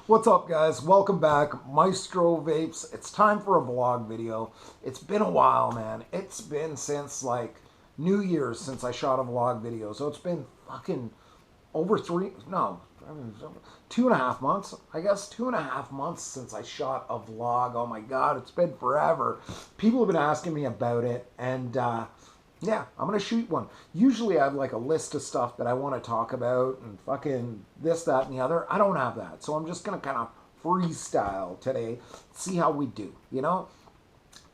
What's up, guys? Welcome back. Maestro Vapes. It's time for a vlog video. It's been a while, man. It's been since like New Year's since I shot a vlog video. So it's been fucking over 2.5 months. I guess 2.5 months since I shot a vlog. Oh my god, it's been forever. People have been asking me about it, and yeah, I'm going to shoot one. Usually I have like a list of stuff that I want to talk about and fucking this, that, and the other. I don't have that. So I'm just going to kind of freestyle today, see how we do, you know?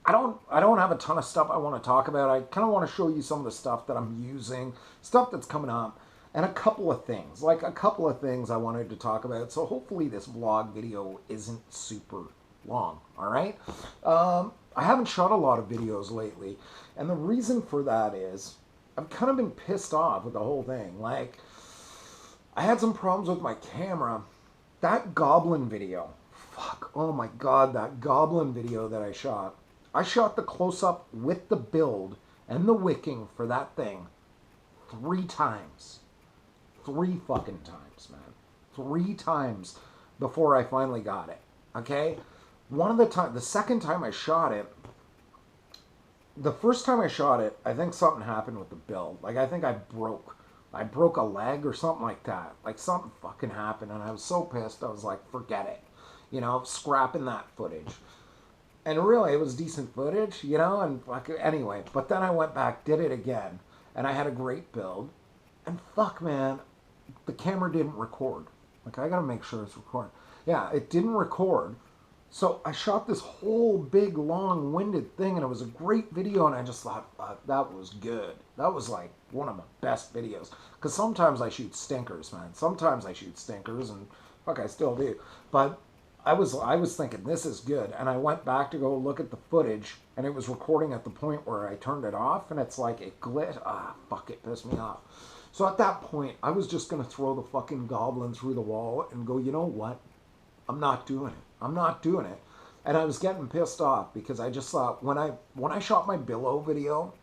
I don't have a ton of stuff I want to talk about. I kind of want to show you some of the stuff that I'm using, stuff that's coming up, and a couple of things I wanted to talk about. So hopefully this vlog video isn't super long, all right? I haven't shot a lot of videos lately, and the reason for that is I've kind of been pissed off with the whole thing. Like, I had some problems with my camera. That goblin video, fuck, oh my god, that goblin video that I shot the close-up with the build and the wicking for that thing 3 times. 3 fucking times, man. 3 times before I finally got it, okay? The second time I shot it, the first time I shot it, I think something happened with the build. Like, I think I broke a leg or something like that. Like, something fucking happened, and I was so pissed, I was like, forget it. You know, scrapping that footage. And really, it was decent footage, you know, and anyway. But then I went back, did it again, and I had a great build. And fuck, man, the camera didn't record. Like, I gotta make sure it's recording. Yeah, it didn't record. So I shot this whole big, long-winded thing, and it was a great video, and I just thought, that was good. That was, like, one of my best videos. Because sometimes I shoot stinkers, man. Sometimes I shoot stinkers, and fuck, I still do. But I was thinking, this is good. And I went back to go look at the footage, and it was recording at the point where I turned it off, and it's like, it glitched. Fuck, it pissed me off. So at that point, I was just going to throw the fucking goblin through the wall and go, you know what? I'm not doing it. I'm not doing it. And I was getting pissed off because I just thought, when I shot my billow video,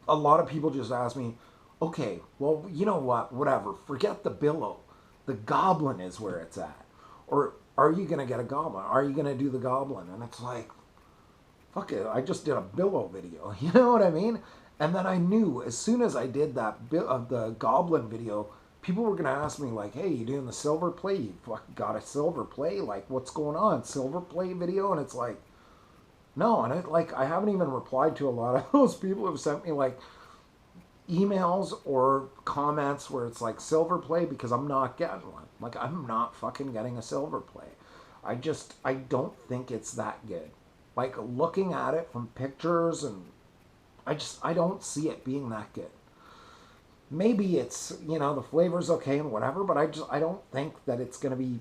a lot of people just asked me, okay, well, you know what, whatever, forget the billow. The goblin is where it's at. Or are you going to get a goblin? Are you going to do the goblin? And it's like, fuck it, I just did a billow video. You know what I mean? And then I knew as soon as I did the goblin video, people were going to ask me, like, hey, you doing the silver play? You fucking got a silver play? Like, what's going on? Silver play video? And it's like, no. And I haven't even replied to a lot of those people who have sent me, like, emails or comments where it's like, silver play, because I'm not getting one. Like, I'm not fucking getting a silver play. I don't think it's that good. Like, looking at it from pictures, and I don't see it being that good. Maybe it's, you know, the flavor's okay and whatever, but I don't think that it's going to be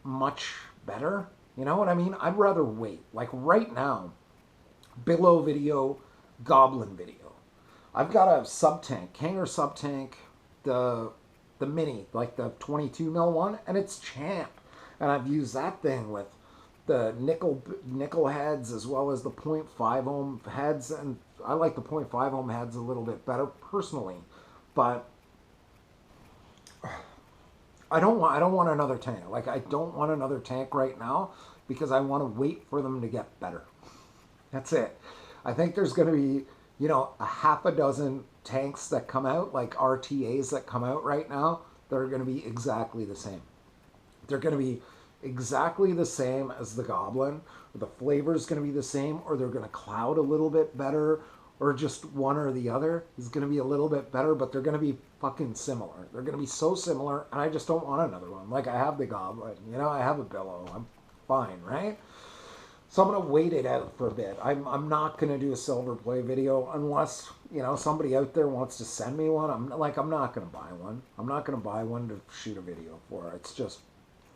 much better. You know what I mean? I'd rather wait. Like right now, billow video, goblin video. I've got a sub-tank, hanger sub-tank, the mini, like the 22 mil one, and it's champ. And I've used that thing with the nickel heads as well as the 0.5 ohm heads, and I like the 0.5 ohm heads a little bit better personally. But I don't want another tank. Like, I don't want another tank right now because I want to wait for them to get better. That's it. I think there's going to be, you know, a half a dozen tanks that come out, like RTAs that come out right now, that are going to be exactly the same. They're going to be exactly the same as the Goblin. The flavor's going to be the same, or they're going to cloud a little bit better, or just one or the other is going to be a little bit better, but they're going to be fucking similar. They're going to be so similar, and I just don't want another one. Like, I have the Goblin, you know, I have a billow. I'm fine, right? So I'm going to wait it out for a bit. I'm not going to do a silver play video unless, you know, somebody out there wants to send me one. I'm not going to buy one. I'm not going to buy one to shoot a video for. It's just,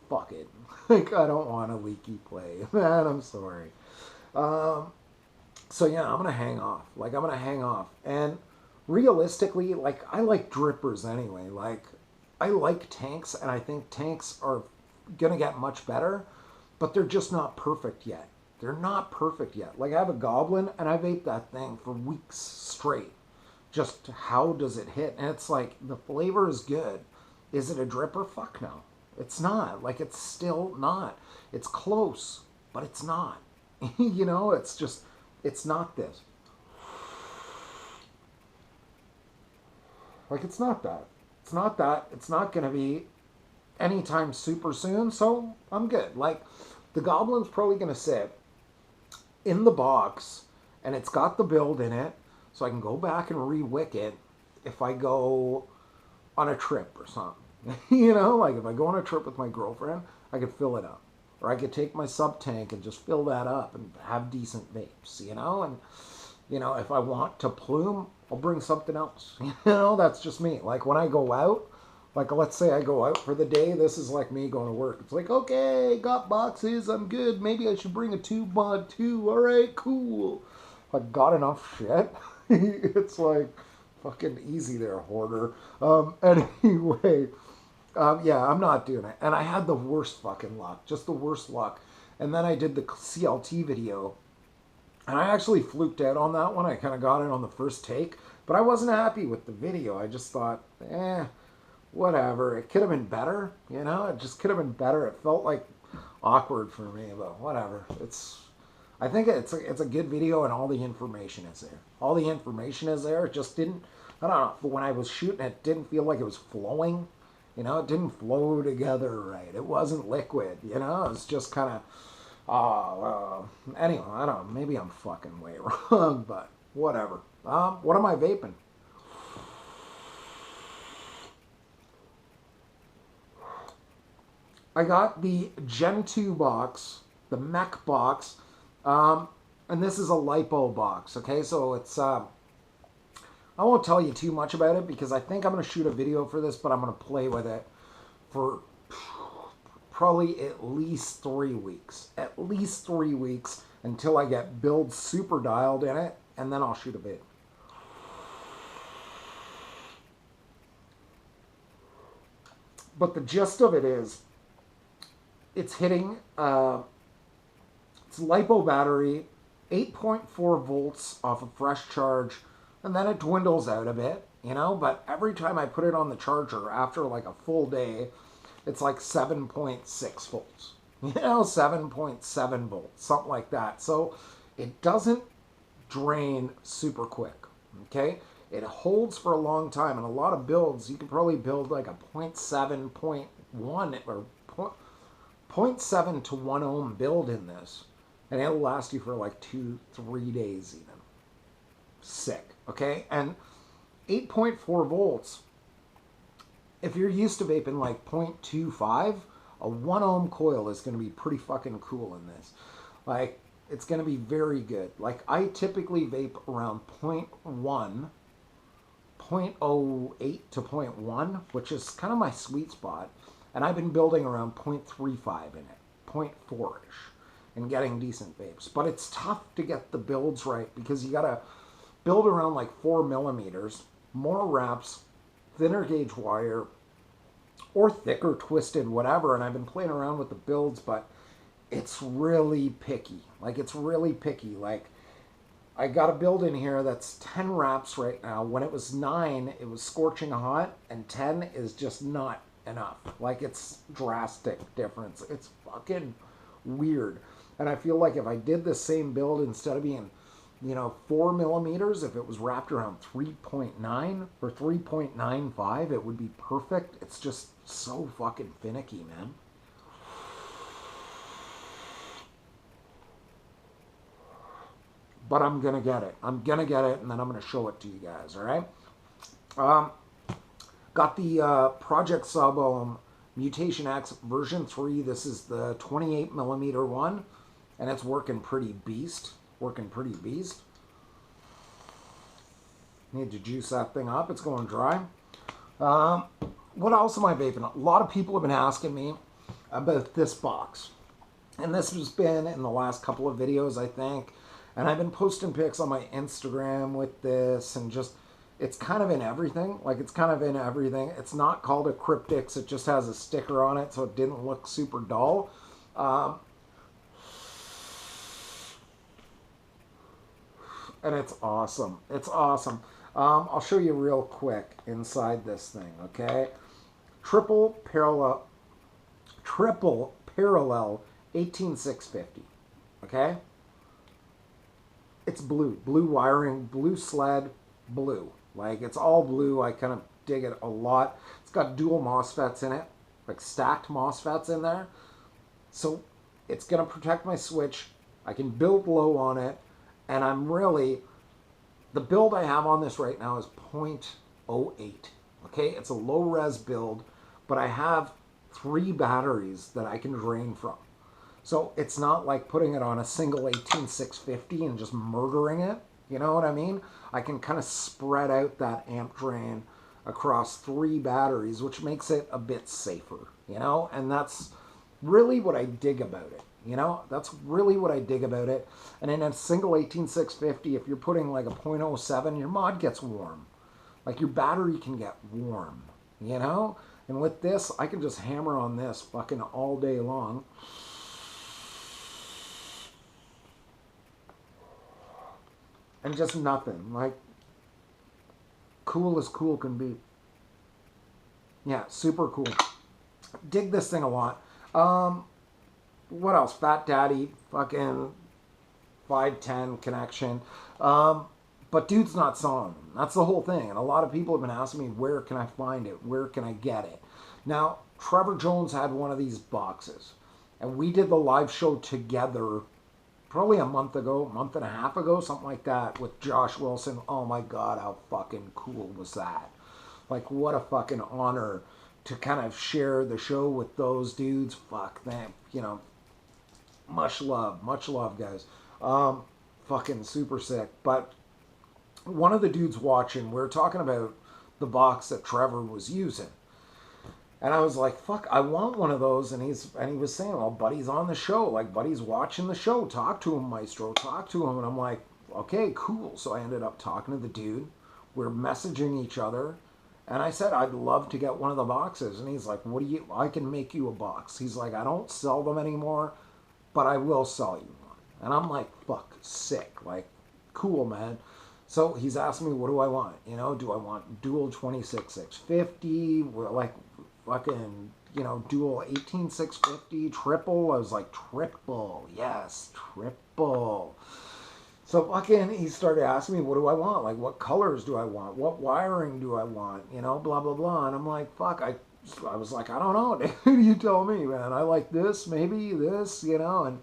fuck it. Like, I don't want a leaky play. Man, I'm sorry. So yeah, I'm gonna hang off. Like I'm gonna hang off. And realistically, like I like drippers anyway. Like I like tanks, and I think tanks are gonna get much better, but they're just not perfect yet. They're not perfect yet. Like I have a goblin, and I vape that thing for weeks straight. Just how does it hit? And it's like the flavor is good. Is it a dripper? Fuck no. It's not. Like it's still not. It's close, but it's not. You know, it's just it's not this. Like it's not that. It's not that. It's not gonna be anytime super soon, so I'm good. Like the goblin's probably gonna sit in the box and it's got the build in it, so I can go back and re-wick it if I go on a trip or something. You know, like if I go on a trip with my girlfriend, I could fill it up. Or I could take my sub tank and just fill that up and have decent vapes, you know? And, you know, if I want to plume, I'll bring something else. You know, that's just me. Like when I go out, like let's say I go out for the day, this is like me going to work. It's like, okay, got boxes, I'm good. Maybe I should bring a 2x2 too. All right, cool. I got enough shit. It's like fucking easy there, hoarder. Anyway, yeah, I'm not doing it. And I had the worst fucking luck, just the worst luck. And then I did the CLT video, and I actually fluked out on that one. I kind of got it on the first take, but I wasn't happy with the video. I just thought, whatever. It could have been better, you know? It just could have been better. It felt like awkward for me, but whatever. I think it's a good video, and all the information is there. All the information is there. It just didn't, I don't know, when I was shooting, it didn't feel like it was flowing. You know, it didn't flow together right. It wasn't liquid, you know? It was just kind of, anyway, I don't know. Maybe I'm fucking way wrong, but whatever. What am I vaping? I got the Gen 2 box, the mech box, and this is a lipo box, okay? So it's, I won't tell you too much about it because I think I'm going to shoot a video for this, but I'm going to play with it for probably at least 3 weeks. At least 3 weeks until I get build super dialed in it, and then I'll shoot a vid. But the gist of it is, it's hitting, it's LiPo battery, 8.4 volts off a fresh charge, and then it dwindles out a bit, you know, but every time I put it on the charger after like a full day, it's like 7.6 volts, you know, 7.7 volts, something like that. So it doesn't drain super quick, okay? It holds for a long time, and a lot of builds, you could probably build like a 0.7, 0.1, or 0.7 to 1 ohm build in this, and it'll last you for like 2-3 days even. Sick, okay? And 8.4 volts, if you're used to vaping like 0.25, a 1 ohm coil is going to be pretty fucking cool in this. Like, it's going to be very good. Like, I typically vape around 0.1, 0.08 to 0.1, which is kind of my sweet spot. And I've been building around 0.35 in it, 0.4-ish, and getting decent vapes. But it's tough to get the builds right because you got to build around like 4 millimeters, more wraps, thinner gauge wire, or thicker, twisted, whatever. And I've been playing around with the builds, but it's really picky. Like, it's really picky. Like, I got a build in here that's 10 wraps right now. When it was 9, it was scorching hot, and 10 is just not enough. Like, it's drastic difference. It's fucking weird. And I feel like if I did the same build, instead of being, you know, 4 millimeters, if it was wrapped around 3.9 or 3.95, it would be perfect. It's just so fucking finicky, man. But I'm gonna get it. I'm gonna get it, and then I'm gonna show it to you guys, all right? Got the Project Sub Mutation X version 3. This is the 28 millimeter one, and it's working pretty beast. Working pretty beast. Need to juice that thing up. It's going dry. What else am I vaping? A lot of people have been asking me about this box. And this has been in the last couple of videos, I think. And I've been posting pics on my Instagram with this, and just, it's kind of in everything. Like, it's kind of in everything. It's not called a Cryptix. It just has a sticker on it, so it didn't look super dull. And it's awesome. It's awesome. I'll show you real quick inside this thing, okay? Triple parallel 18650, okay? It's blue wiring, blue sled, blue. Like, it's all blue. I kind of dig it a lot. It's got dual MOSFETs in it, like stacked MOSFETs in there. So it's going to protect my switch. I can build low on it. And I'm really, the build I have on this right now is 0.08. Okay, it's a low res build, but I have 3 batteries that I can drain from. So it's not like putting it on a single 18650 and just murdering it. You know what I mean? I can kind of spread out that amp drain across 3 batteries, which makes it a bit safer, you know? And that's really what I dig about it. You know, that's really what I dig about it. And in a single 18650, if you're putting like a 0.07, your mod gets warm. Like, your battery can get warm, you know? And with this, I can just hammer on this fucking all day long. And just nothing. Like, cool as cool can be. Yeah, super cool. Dig this thing a lot. What else? Fat Daddy, fucking 510 connection. But dude's not selling them. That's the whole thing. And a lot of people have been asking me, where can I find it? Where can I get it? Now, Trevor Jones had one of these boxes. And we did the live show together probably a month and a half ago, something like that, with Josh Wilson. Oh my God, how fucking cool was that? Like, what a fucking honor to kind of share the show with those dudes. Fuck them, you know. Much love, guys. Fucking super sick. But one of the dudes watching, we were talking about the box that Trevor was using. And I was like, fuck, I want one of those. And he was saying, well, Buddy's on the show. Like, Buddy's watching the show. Talk to him, Maestro. Talk to him. And I'm like, okay, cool. So I ended up talking to the dude. We're messaging each other. And I said, I'd love to get one of the boxes. And he's like, I can make you a box. He's like, I don't sell them anymore, but I will sell you one. And I'm like, fuck, sick. Like, cool, man. So he's asking me, what do I want? You know, do I want dual 26650? Like, fucking, you know, dual 18650, triple? I was like, triple. Yes, triple. So fucking, he started asking me, what do I want? Like, what colors do I want? What wiring do I want? You know, blah, blah, blah. And I'm like, fuck, I was like, I don't know, dude. You tell me, man. I like this, maybe this, you know. And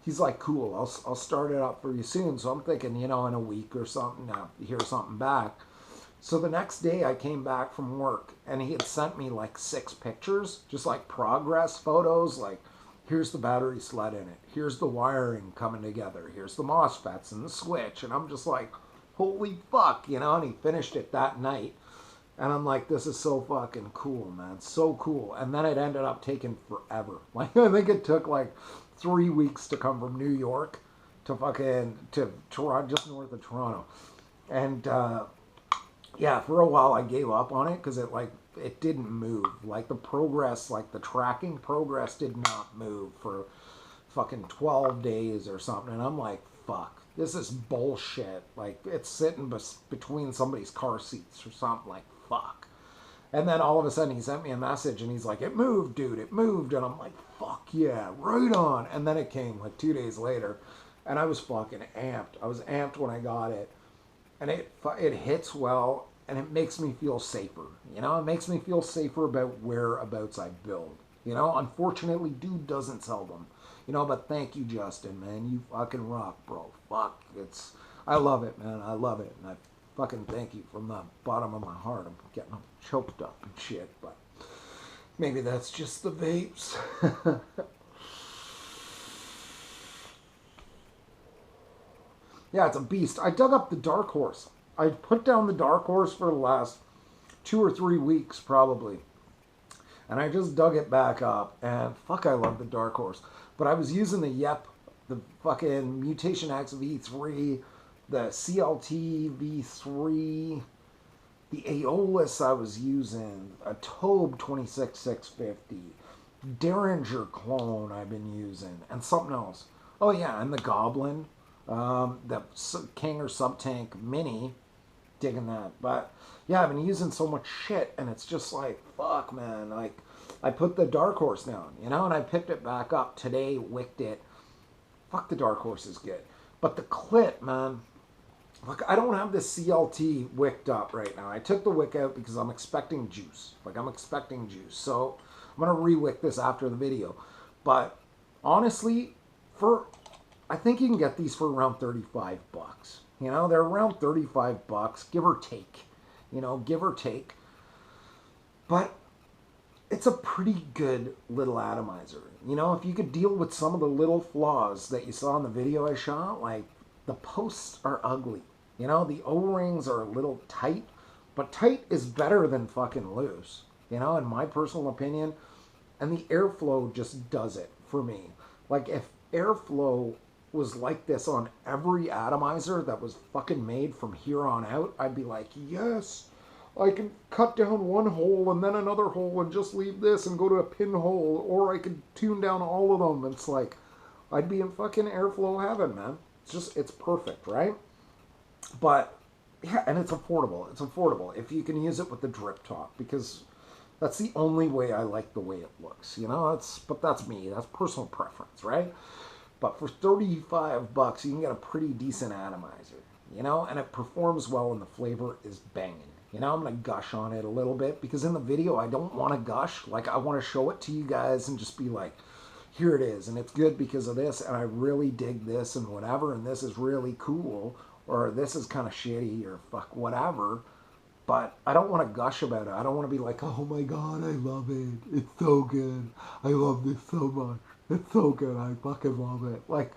he's like, cool, I'll start it up for you soon. So I'm thinking, you know, in a week or something, I'll hear something back. So the next day I came back from work and he had sent me like 6 pictures, just like progress photos, like, here's the battery sled in it. Here's the wiring coming together. Here's the MOSFETs and the switch. And I'm just like, holy fuck, you know, and he finished it that night. And I'm like, this is so fucking cool, man. So cool. And then it ended up taking forever. Like, I think it took like 3 weeks to come from New York to Toronto, just north of Toronto. And, yeah, for a while I gave up on it because it didn't move. Like, the progress, like the tracking progress did not move for fucking 12 days or something. And I'm like, fuck, this is bullshit. Like, it's sitting between somebody's car seats or something. Like, fuck. And then all of a sudden he sent me a message and he's like, it moved, dude, it moved. And I'm like, fuck yeah, right on. And then it came like 2 days later and I was fucking amped. I was amped when I got it. And it hits well, and it makes me feel safer. You know, it makes me feel safer about whereabouts I build. You know, unfortunately, dude doesn't sell them. You know, but thank you, Justin, man. You fucking rock, bro. Fuck, I love it, man. I love it, and I fucking thank you from the bottom of my heart. I'm getting choked up and shit, but maybe that's just the vapes. Yeah, it's a beast. I dug up the Dark Horse. I put down the Dark Horse for the last 2 or 3 weeks, probably. And I just dug it back up. And fuck, I love the Dark Horse. But I was using the fucking Mutation X V3, the CLT V3, the Aeolus I was using, a Tobe 26650, Derringer clone I've been using, and something else. Oh yeah, and the Goblin, the King or Subtank Mini, digging that. But yeah, I've been using so much shit, and it's just like, fuck, man. Like, I put the Dark Horse down, you know, and I picked it back up today, wicked it. Fuck, the Dark Horse is good. But the clit, man, like, I don't have this CLT wicked up right now. I took the wick out because I'm expecting juice. Like, I'm expecting juice. So I'm going to re-wick this after the video. But honestly, I think you can get these for around 35 bucks. You know, they're around 35 bucks, give or take. You know, give or take. But it's a pretty good little atomizer. You know, if you could deal with some of the little flaws that you saw in the video I shot, like the posts are ugly. You know, the O-rings are a little tight, but tight is better than fucking loose. You know, in my personal opinion. And the airflow just does it for me. Like, if airflow was like this on every atomizer that was fucking made from here on out, I'd be like, yes, I can cut down one hole and then another hole and just leave this and go to a pinhole, or I could tune down all of them. It's like, I'd be in fucking airflow heaven, man. It's perfect, right? But yeah, and it's affordable. It's affordable if you can use it with the drip top, because that's the only way I like the way it looks. You know, but that's me. That's personal preference, right? But for 35 bucks, you can get a pretty decent atomizer, you know, and it performs well and the flavor is banging. You know, I'm going to gush on it a little bit because in the video, I don't want to gush. Like, I want to show it to you guys and just be like, here it is. And it's good because of this. And I really dig this and whatever. And this is really cool. Or this is kind of shitty or fuck whatever. But I don't want to gush about it. I don't want to be like, oh my God, I love it. It's so good. I love this so much. It's so good. I fucking love it. Like,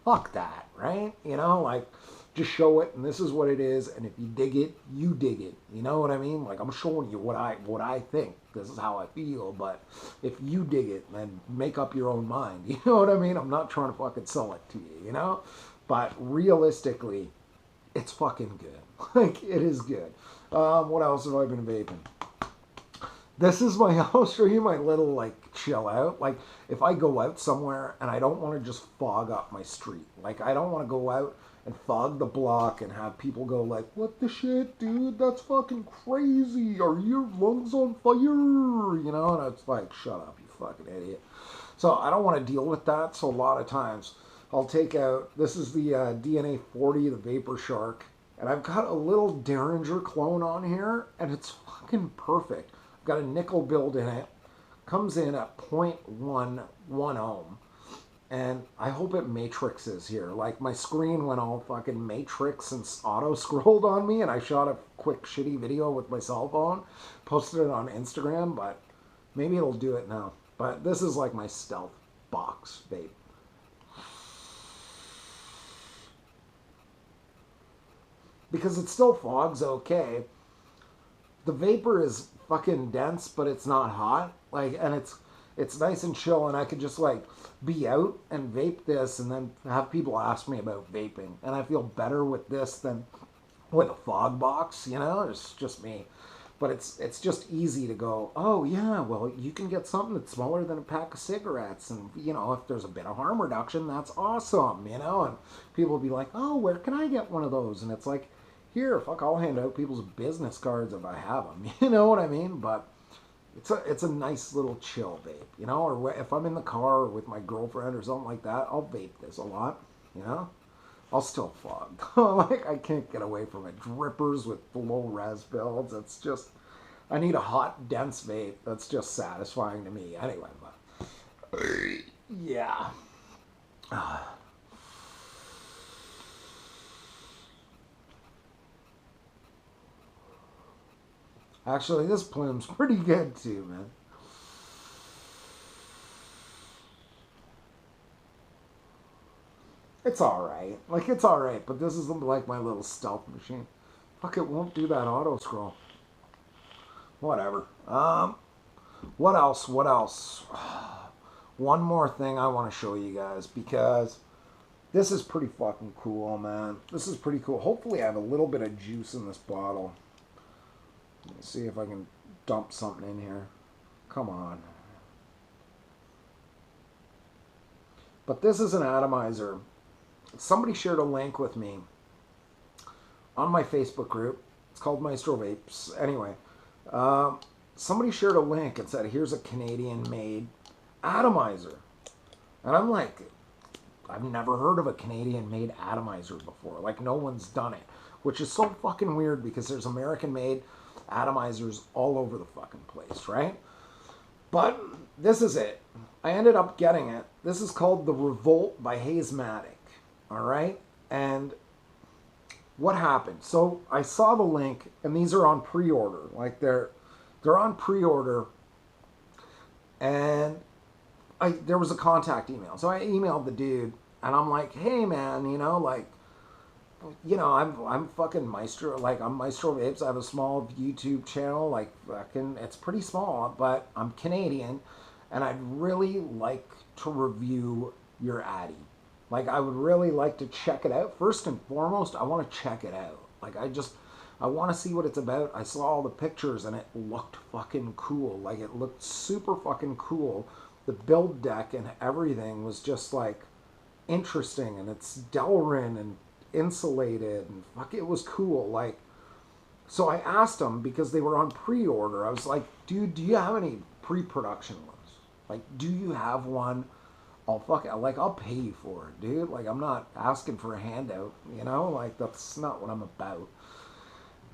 fuck that, right? You know, like, just show it, and this is what it is. And if you dig it, you dig it. You know what I mean? Like, I'm showing you what I think. This is how I feel. But if you dig it, then make up your own mind. You know what I mean? I'm not trying to fucking sell it to you, you know? But realistically, it's fucking good. Like, it is good. What else have I been vaping? This is I'll show you my little, like, chill out. Like, if I go out somewhere and I don't want to just fog up my street. Like, I don't want to go out and fog the block and have people go like, what the shit, dude? That's fucking crazy. Are your lungs on fire? You know, and it's like, shut up, you fucking idiot. So I don't want to deal with that. So a lot of times I'll take out, this is the DNA 40, the Vapor Shark. And I've got a little Derringer clone on here, and it's fucking perfect. I've got a nickel build in it. Comes in at 0.11 ohm. And I hope it matrixes here. Like, my screen went all fucking matrix and auto-scrolled on me, and I shot a quick shitty video with my cell phone. Posted it on Instagram, but maybe it'll do it now. But this is like my stealth box vape. Because it still fogs okay. The vapor is fucking dense, but it's not hot. Like, and it's nice and chill, and I could just like be out and vape this, and then have people ask me about vaping, and I feel better with this than with a fog box. You know, it's just me. But it's just easy to go, oh yeah, well, you can get something that's smaller than a pack of cigarettes, and you know, if there's a bit of harm reduction, that's awesome. You know, and people will be like, oh, where can I get one of those? And it's like, here, fuck, I'll hand out people's business cards if I have them. You know what I mean? But it's a nice little chill vape, you know? Or if I'm in the car or with my girlfriend or something like that, I'll vape this a lot, you know? I'll still fog. Like, I can't get away from it. Drippers with low res builds, it's just, I need a hot, dense vape that's just satisfying to me. Anyway, but, yeah. Actually, this plume's pretty good too, man. It's alright. Like, it's alright, but this is like my little stealth machine. Fuck, it won't do that auto scroll. Whatever. What else? What else? One more thing I want to show you guys, because This is pretty fucking cool, man. This is pretty cool. Hopefully I have a little bit of juice in this bottle. Let me see if I can dump something in here. Come on. But this is an atomizer. Somebody shared a link with me on my Facebook group. It's called Maestro Vapes. Anyway, somebody shared a link and said, here's a Canadian-made atomizer. And I'm like, I've never heard of a Canadian-made atomizer before. Like, no one's done it. Which is so fucking weird because there's American-made atomizers all over the fucking place, right? But this is it. I ended up getting it. This is called the Revolt by Hazematic. All right? And what happened? So I saw the link, and these are on pre-order. Like, they're on pre-order. And there was a contact email. So I emailed the dude, and I'm like, hey, man, I'm fucking Maestro. Like, I'm Maestro Vapes. I have a small YouTube channel. Like, fucking, it's pretty small, but I'm Canadian, and I'd really like to review your Addy. Like, I would really like to check it out. First and foremost, I want to check it out. Like, I want to see what it's about. I saw all the pictures, and it looked fucking cool. Like, it looked super fucking cool. The build deck and everything was just, like, interesting, and it's Delrin and insulated, and fuck, it was cool. Like, so I asked them because they were on pre-order. I was like, dude, do you have any pre-production ones? Like, do you have one? I'll pay you for it, dude. Like, I'm not asking for a handout, like, that's not what I'm about.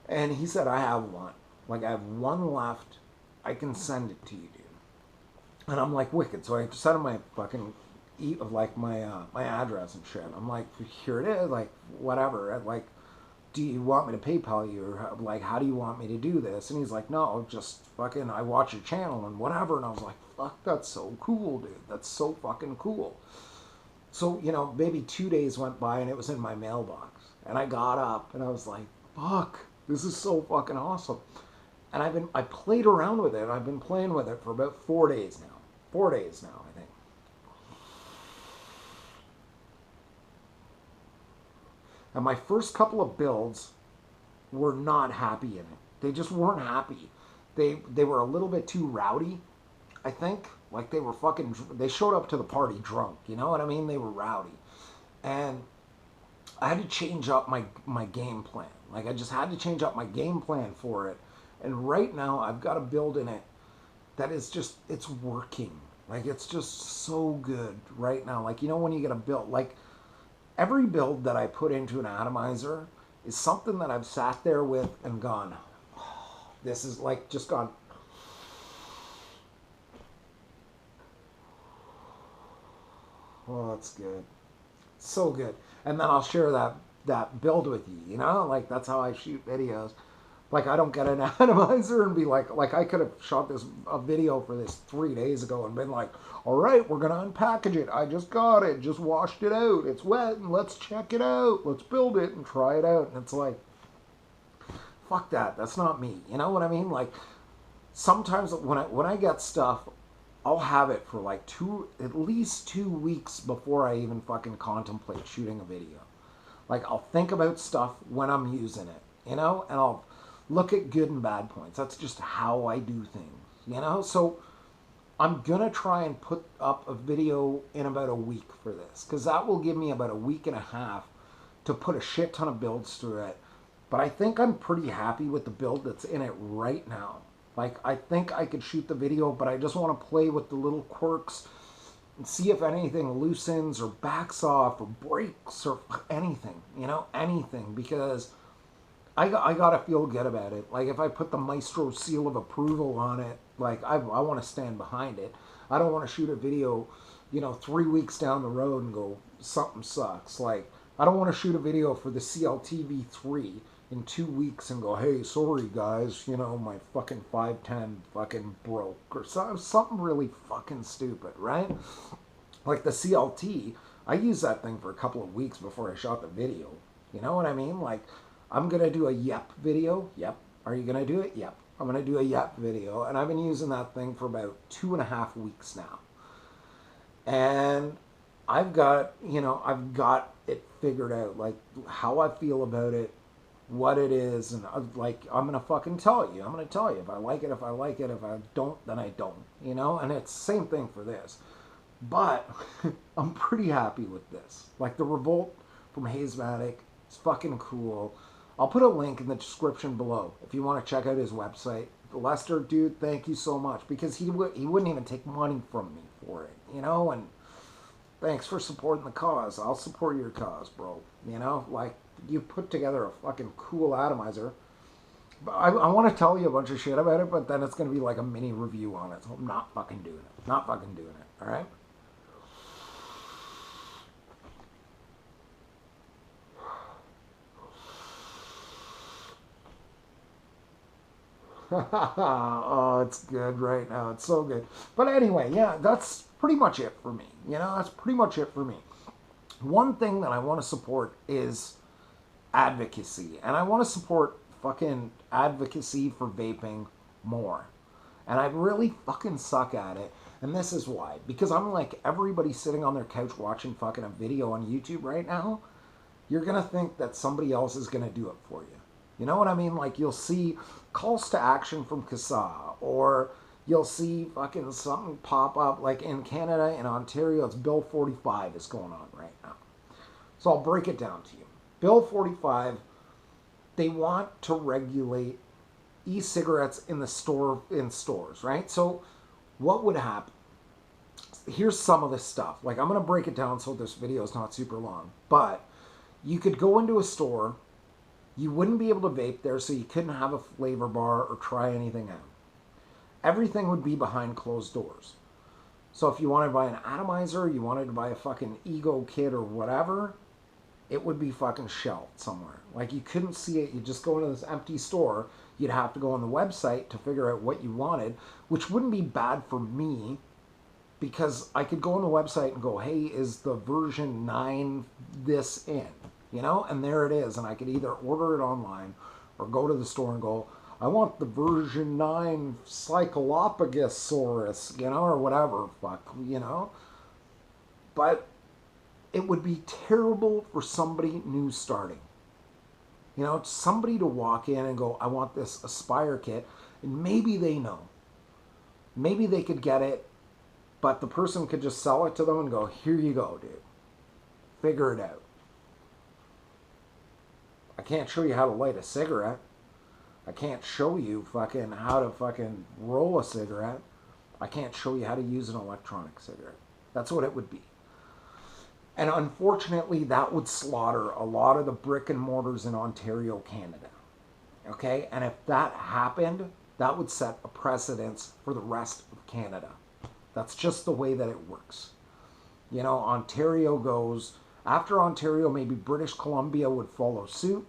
And he said, I have one. Like, I have one left. I can send it to you, dude. And I'm like, wicked. So I sent him my fucking my address and shit. I'm like, here it is, like, whatever. Like, do you want me to PayPal you, or like, how do you want me to do this? And he's like, no, just fucking, I watch your channel and whatever. And I was like, fuck, that's so cool, dude. That's so fucking cool. So, maybe 2 days went by and it was in my mailbox. And I got up and I was like, fuck, this is so fucking awesome. And I played around with it. I've been playing with it for about 4 days now. 4 days now, I think. And my first couple of builds were not happy in it. They just weren't happy. They were a little bit too rowdy, I think. Like, they showed up to the party drunk, you know what I mean? They were rowdy. And I had to change up my game plan. Like, I just had to change up my game plan for it. And right now, I've got a build in it that is just, it's working. Like, it's just so good right now. Like, when you get a build, like, every build that I put into an atomizer is something that I've sat there with and gone, oh, this is like, just gone, oh, that's good. So good. And then I'll share that build with you, Like, that's how I shoot videos. Like, I don't get an atomizer and be like I could have shot a video for this 3 days ago and been like, all right, we're going to unpackage it. I just got it. Just washed it out. It's wet, and let's check it out. Let's build it and try it out. And it's like, fuck that. That's not me. You know what I mean? Like, sometimes when I get stuff, I'll have it for like at least 2 weeks before I even fucking contemplate shooting a video. Like, I'll think about stuff when I'm using it, and I'll look at good and bad points. That's just how I do things, So I'm going to try and put up a video in about a week for this, because that will give me about a week and a half to put a shit ton of builds through it. But I think I'm pretty happy with the build that's in it right now. Like, I think I could shoot the video, but I just want to play with the little quirks and see if anything loosens or backs off or breaks or anything, anything, because I got to feel good about it. Like, if I put the Maestro seal of approval on it, like, I want to stand behind it. I don't want to shoot a video, 3 weeks down the road and go, something sucks. Like, I don't want to shoot a video for the CLTV3 in 2 weeks and go, hey, sorry guys, my fucking 510 fucking broke, or something really fucking stupid, right? Like, the CLT, I used that thing for a couple of weeks before I shot the video. You know what I mean? Like, I'm going to do a yep video. Yep. Are you going to do it? Yep. I'm going to do a yep video. And I've been using that thing for about 2.5 weeks now. And I've got, I've got it figured out, like how I feel about it, what it is, and like I'm gonna fucking tell you. I'm gonna tell you if I like it, if I like it, if I don't, then I don't, And it's the same thing for this. But I'm pretty happy with this. Like the Revolt from Hazematic, it's fucking cool. I'll put a link in the description below if you want to check out his website. Lester, dude, thank you so much because he wouldn't even take money from me for it, And thanks for supporting the cause. I'll support your cause, bro. Like you put together a fucking cool atomizer. But I want to tell you a bunch of shit about it, but then it's going to be like a mini review on it. So I'm not fucking doing it. Not fucking doing it. All right? Oh, it's good right now. It's so good. But anyway, yeah, that's pretty much it for me. That's pretty much it for me. One thing that I want to support is advocacy. And I want to support fucking advocacy for vaping more. And I really fucking suck at it. And this is why. Because I'm like everybody sitting on their couch watching fucking a video on YouTube right now. You're going to think that somebody else is going to do it for you. You know what I mean? Like you'll see calls to action from CASA, or you'll see fucking something pop up. Like in Canada, in Ontario, it's Bill 45 is going on right now. So I'll break it down to you. Bill 45, they want to regulate e-cigarettes in stores, right? So what would happen? Here's some of this stuff. Like I'm going to break it down so this video is not super long. But you could go into a store. You wouldn't be able to vape there, so you couldn't have a flavor bar or try anything out. Everything would be behind closed doors. So if you wanted to buy an atomizer, you wanted to buy a fucking ego kit or whatever, it would be fucking shelved somewhere. Like you couldn't see it. You just go into this empty store. You'd have to go on the website to figure out what you wanted, which wouldn't be bad for me because I could go on the website and go, hey, is the version 9 this in? And there it is. And I could either order it online or go to the store and go, I want the version 9 Cyclopegasaurus, or whatever, But it would be terrible for somebody new starting. Somebody to walk in and go, I want this Aspire kit, and maybe they know. Maybe they could get it, but the person could just sell it to them and go, here you go, dude. Figure it out. I can't show you how to light a cigarette. I can't show you fucking how to fucking roll a cigarette. I can't show you how to use an electronic cigarette. That's what it would be. And unfortunately, that would slaughter a lot of the brick and mortars in Ontario, Canada. Okay? And if that happened, that would set a precedence for the rest of Canada. That's just the way that it works. Ontario goes... After Ontario, maybe British Columbia would follow suit.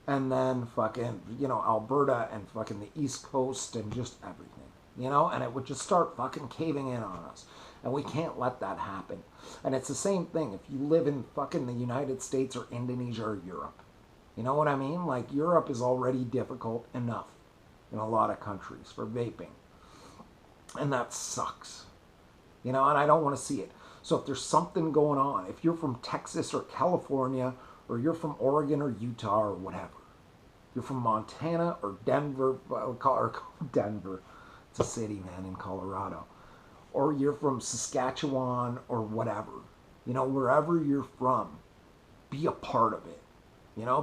And then fucking, Alberta and fucking the East Coast and just everything. And it would just start fucking caving in on us. And we can't let that happen. And it's the same thing if you live in fucking the United States or Indonesia or Europe. You know what I mean? Like Europe is already difficult enough in a lot of countries for vaping. And that sucks. And I don't want to see it. So if there's something going on, if you're from Texas or California, or you're from Oregon or Utah or whatever, you're from Montana or Denver, or Denver, it's a city, man, in Colorado, or you're from Saskatchewan or whatever, wherever you're from, be a part of it,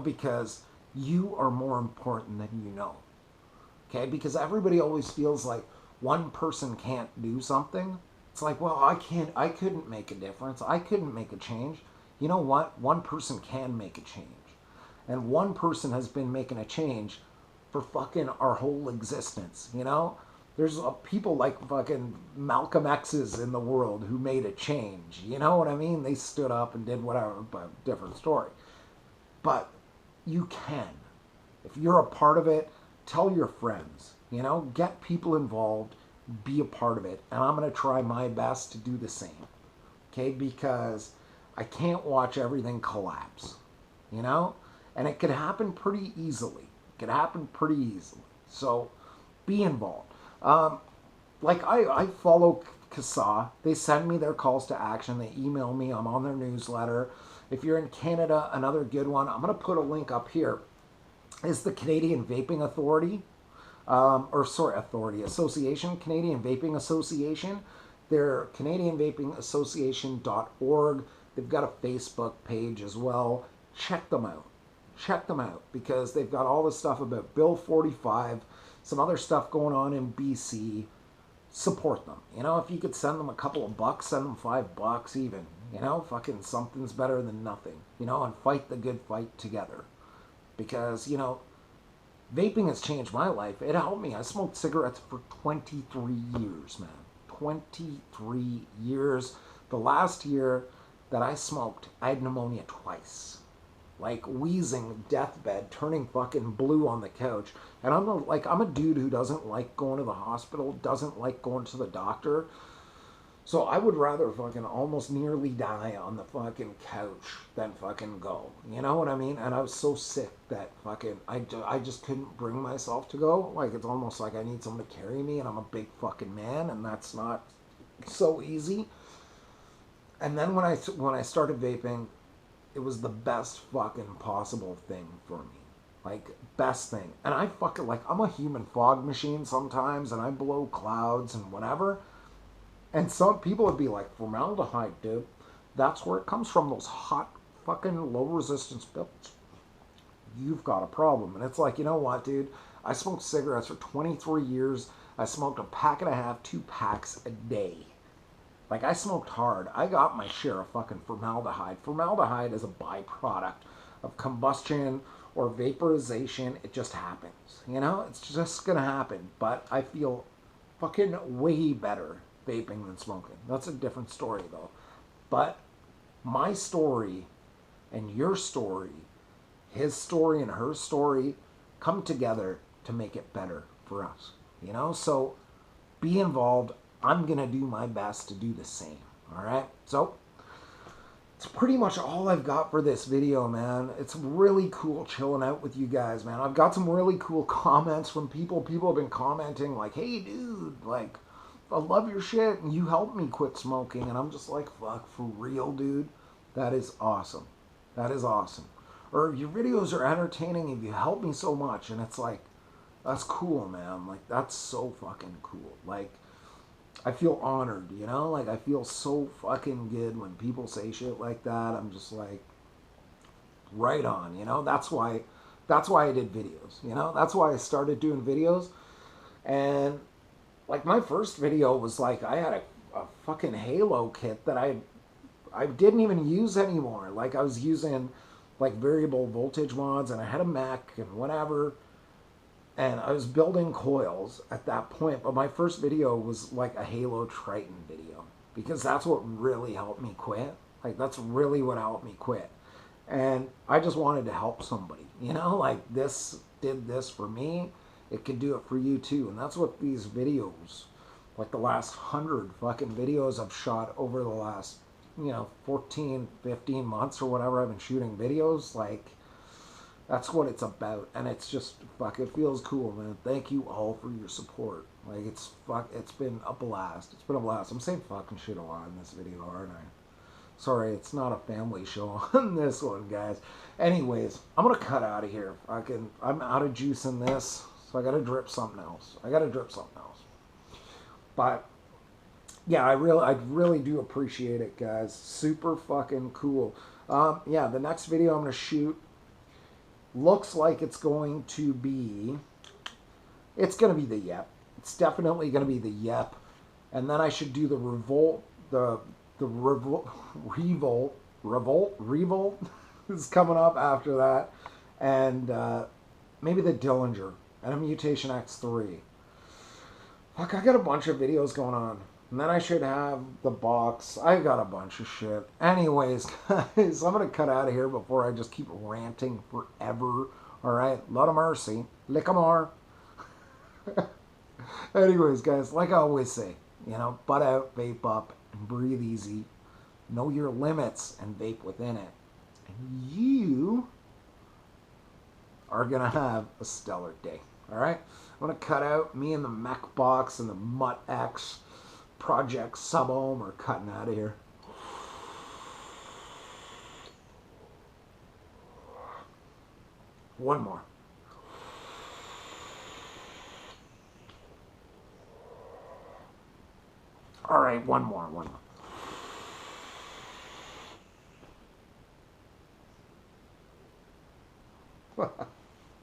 because you are more important than you know, okay? Because everybody always feels like one person can't do something. It's like, well, I couldn't make a difference. I couldn't make a change. You know what? One person can make a change. And one person has been making a change for fucking our whole existence, There's people like fucking Malcolm X's in the world who made a change. You know what I mean? They stood up and did whatever, but different story. But you can. If you're a part of it, tell your friends, get people involved. Be a part of it, and I'm going to try my best to do the same, okay? Because I can't watch everything collapse, and it could happen pretty easily. So be involved. Like I follow CASA. They send me their calls to action. They email me. I'm on their newsletter. If you're in Canada, another good one, I'm going to put a link up here, is the Canadian Vaping Authority. Association, Canadian Vaping Association. They're CanadianVapingAssociation.org. They've got a Facebook page as well. Check them out. Check them out because they've got all this stuff about Bill 45, some other stuff going on in BC. Support them. You know, if you could send them a couple of bucks, send them $5 even. You know, fucking something's better than nothing. You know, and fight the good fight together. Because, you know, vaping has changed my life. It helped me. I smoked cigarettes for 23 years, man. 23 years. The last year that I smoked, I had pneumonia twice. Like wheezing, deathbed, turning fucking blue on the couch. And I'm a dude who doesn't like going to the hospital, doesn't like going to the doctor. So I would rather fucking almost nearly die on the fucking couch than fucking go. You know what I mean? And I was so sick that fucking, I just couldn't bring myself to go. Like, it's almost like I need someone to carry me, and I'm a big fucking man, and that's not so easy. And then when I started vaping, it was the best fucking possible thing for me. Like, best thing. And I fucking, like, I'm a human fog machine sometimes, and I blow clouds and whatever. And some people would be like, formaldehyde, dude. That's where it comes from, those hot fucking low resistance builds. You've got a problem. And it's like, you know what, dude? I smoked cigarettes for 23 years. I smoked a pack and a half, 2 packs a day. Like, I smoked hard. I got my share of fucking formaldehyde. Formaldehyde is a byproduct of combustion or vaporization. It just happens. You know? It's just gonna happen. But I feel fucking way better vaping than smoking. That's a different story though. But my story and your story, his story and her story, come together to make it better for us. You know, so be involved. I'm gonna do my best to do the same. All right, so it's pretty much all I've got for this video, man. It's really cool chilling out with you guys, man. I've got some really cool comments from people. People have been commenting like, hey dude, like, I love your shit, and you helped me quit smoking. And I'm just like, fuck, for real, dude? That is awesome. That is awesome. Or your videos are entertaining, and you help me so much. And it's like, that's cool, man. Like, that's so fucking cool. Like, I feel honored, you know? Like, I feel so fucking good when people say shit like that. I'm just like, right on, you know? That's why I did videos, you know? That's why I started doing videos. And like, my first video was like, I had a fucking Halo kit that I didn't even use anymore. Like, I was using like variable voltage mods, and I had a mech and whatever, and I was building coils at that point. But my first video was like a Halo Triton video, because that's what really helped me quit. Like, that's really what helped me quit. And I just wanted to help somebody, you know? Like, this did this for me. It could do it for you too. And that's what these videos, like the last 100 fucking videos I've shot over the last, 14, 15 months or whatever I've been shooting videos, like, that's what it's about. And it's just, fuck, it feels cool, man. Thank you all for your support. Like, it's been a blast. It's been a blast. I'm saying fucking shit a lot in this video, aren't I? Sorry, it's not a family show on this one, guys. Anyways, I'm gonna cut out of here. I'm out of juice in this. So I gotta drip something else. But yeah, I really do appreciate it, guys. Super fucking cool. Yeah, the next video I'm gonna shoot looks like it's going to be the Yep. It's definitely gonna be the Yep. And then I should do the Revolt, the Revolt is coming up after that. And maybe the Dillinger. And a Mutation X3. Fuck, I got a bunch of videos going on. And then I should have the box. I got a bunch of shit. Anyways, guys, I'm going to cut out of here before I just keep ranting forever. Alright, lot of mercy. Lick 'em more. Anyways, guys, like I always say, butt out, vape up, and breathe easy. Know your limits and vape within it. And you are going to have a stellar day. All right, I'm going to cut out me and the mech box and the Mutt X Project Sub-Ohm are cutting out of here. One more. All right, one more.